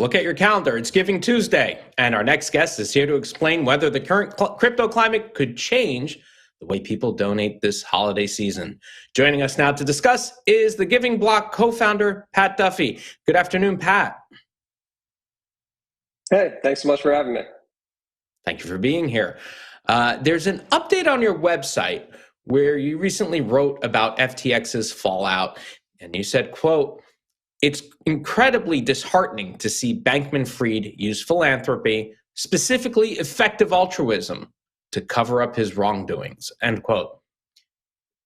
look at your calendar. It's Giving Tuesday, and our next guest is here to explain whether the current crypto climate could change the way people donate this holiday season. Joining us now to discuss is the Giving Block co-founder, Pat Duffy. Good afternoon, Pat. Hey, thanks so much for having me. Thank you for being here. There's an update on your website where you recently wrote about FTX's fallout, and you said, quote, "It's incredibly disheartening to see bankman-fried use philanthropy, specifically effective altruism, to cover up his wrongdoings," end quote.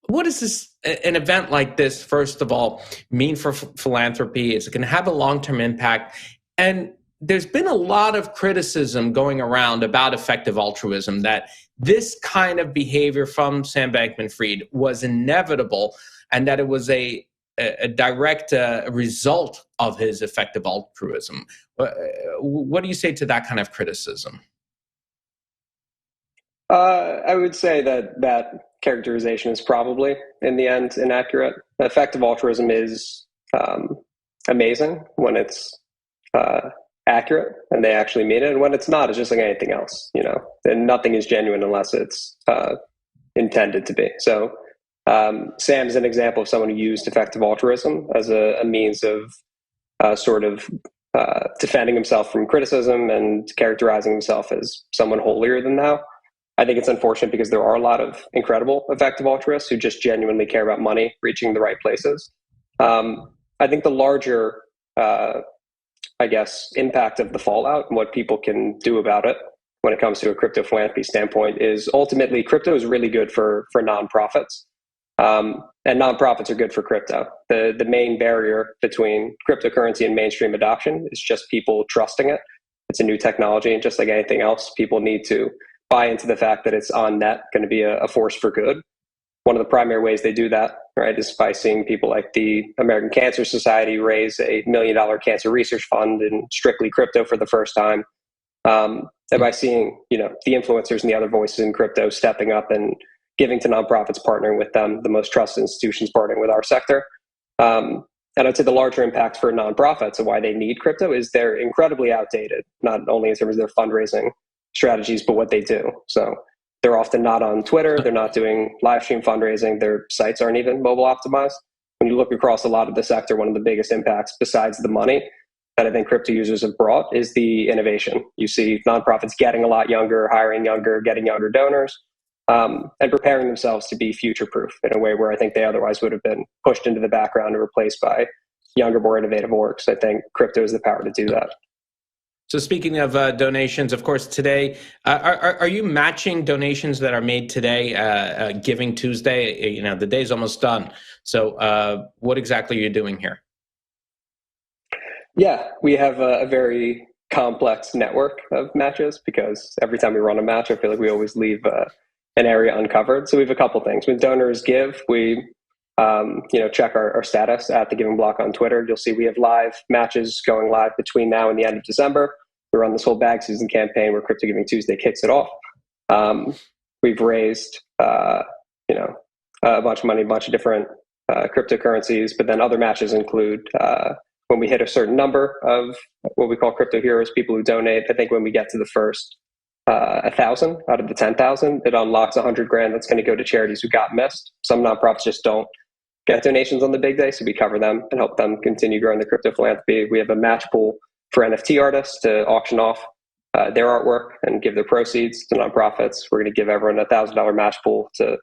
What does an event like this, first of all, mean for philanthropy? Is it going to have a long-term impact? And there's been a lot of criticism going around about effective altruism, that this kind of behavior from Sam Bankman-Fried was inevitable and that it was a direct result of his effective altruism. What do you say to that kind of criticism? I would say that characterization is probably, in the end, inaccurate. Effective altruism is amazing when it's accurate and they actually mean it, and when it's not, it's just like anything else, and nothing is genuine unless it's intended to be. So Sam's an example of someone who used effective altruism as a means of defending himself from criticism and characterizing himself as someone holier than thou. I think it's unfortunate because there are a lot of incredible effective altruists who just genuinely care about money reaching the right places. I think the larger, impact of the fallout and what people can do about it when it comes to a crypto philanthropy standpoint is ultimately crypto is really good for nonprofits. And nonprofits are good for crypto. The main barrier between cryptocurrency and mainstream adoption is just people trusting it. It's a new technology, and just like anything else, people need to buy into the fact that it's on net going to be a force for good. One of the primary ways they do that, right, is by seeing people like the American Cancer Society raise $1 million cancer research fund in strictly crypto for the first time. And by seeing, the influencers and the other voices in crypto stepping up and giving to nonprofits, partnering with them, the most trusted institutions partnering with our sector. And I'd say the larger impact for nonprofits and why they need crypto is they're incredibly outdated, not only in terms of their fundraising strategies, but what they do. So they're often not on Twitter. They're not doing live stream fundraising. Their sites aren't even mobile optimized. When you look across a lot of the sector, one of the biggest impacts besides the money that I think crypto users have brought is the innovation. You see nonprofits getting a lot younger, hiring younger, getting younger donors, and preparing themselves to be future-proof in a way where I think they otherwise would have been pushed into the background and replaced by younger, more innovative orgs. I think crypto has the power to do that. So speaking of donations, of course, today, are you matching donations that are made today, Giving Tuesday? The day's almost done. So what exactly are you doing here? Yeah, we have a very complex network of matches because every time we run a match, I feel like we always leave an area uncovered. So we have a couple things. When donors give, we check our status at the Giving Block on Twitter. You'll see we have live matches going live between now and the end of December. We run this whole bag season campaign where Crypto Giving Tuesday kicks it off. We've raised, a bunch of money, a bunch of different cryptocurrencies, but then other matches include when we hit a certain number of what we call crypto heroes, people who donate. I think when we get to the first 1,000 out of the 10,000, it unlocks $100,000 that's going to go to charities who got missed. Some nonprofits just don't get donations on the big day, so we cover them and help them continue growing the crypto philanthropy. We have a match pool for NFT artists to auction off their artwork and give their proceeds to nonprofits. We're going to give everyone a $1,000 match pool to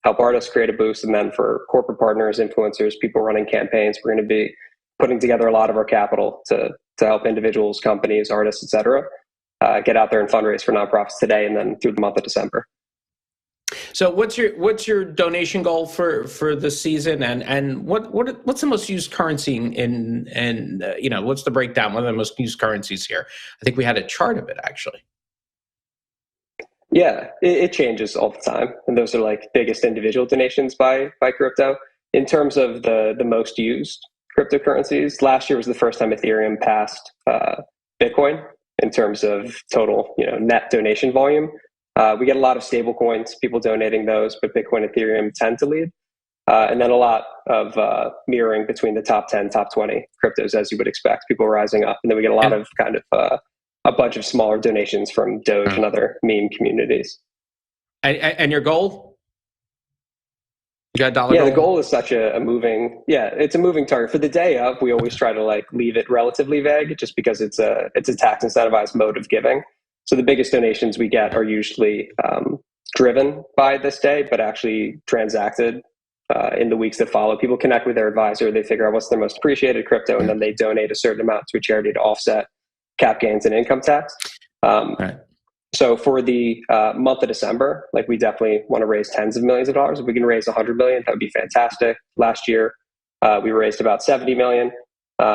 help artists create a boost. And then for corporate partners, influencers, people running campaigns, we're going to be putting together a lot of our capital to help individuals, companies, artists, et cetera, get out there and fundraise for nonprofits today and then through the month of December. So what's your donation goal for the season, and what's the most used currency in what's the breakdown? What are the most used currencies here? I think we had a chart of it actually. Yeah, it changes all the time, and those are like biggest individual donations by crypto. In terms of the most used cryptocurrencies, last year was the first time Ethereum passed Bitcoin in terms of total net donation volume. We get a lot of stable coins, people donating those, but Bitcoin and Ethereum tend to lead. And then a lot of mirroring between the top 10, top 20 cryptos, as you would expect, people rising up. And then we get a lot of kind of a bunch of smaller donations from Doge and other meme communities. And your goal? You got a dollar Yeah, goal? the goal is such a moving, it's a moving target. For the day of, we always try to like leave it relatively vague just because it's a tax incentivized mode of giving. So the biggest donations we get are usually driven by this day, but actually transacted in the weeks that follow. People connect with their advisor, they figure out what's their most appreciated crypto, and then they donate a certain amount to a charity to offset cap gains and income tax. Right. So for the month of December, like we definitely want to raise tens of millions of dollars. If we can raise 100 million, that would be fantastic. Last year, we raised about 70 million.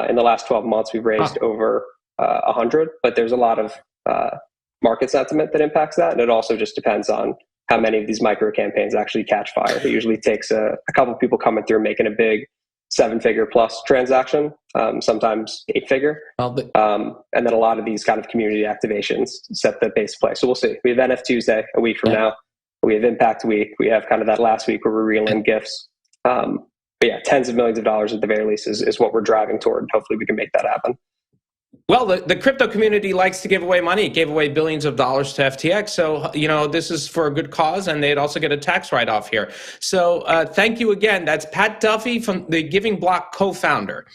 In the last 12 months, we've raised over 100, but there's a lot of market sentiment that impacts that. And it also just depends on how many of these micro campaigns actually catch fire. It usually takes a couple of people coming through making a big 7-figure plus transaction, sometimes 8-figure. And then a lot of these kind of community activations set the base play. So we'll see. We have NF Tuesday a week from now. We have Impact Week. We have kind of that last week where we're reeling gifts. But yeah, tens of millions of dollars at the very least is what we're driving toward. Hopefully we can make that happen. Well, the crypto community likes to give away money. It gave away billions of dollars to FTX. So, this is for a good cause, and they'd also get a tax write-off here. So thank you again. That's Pat Duffy, from the Giving Block co-founder.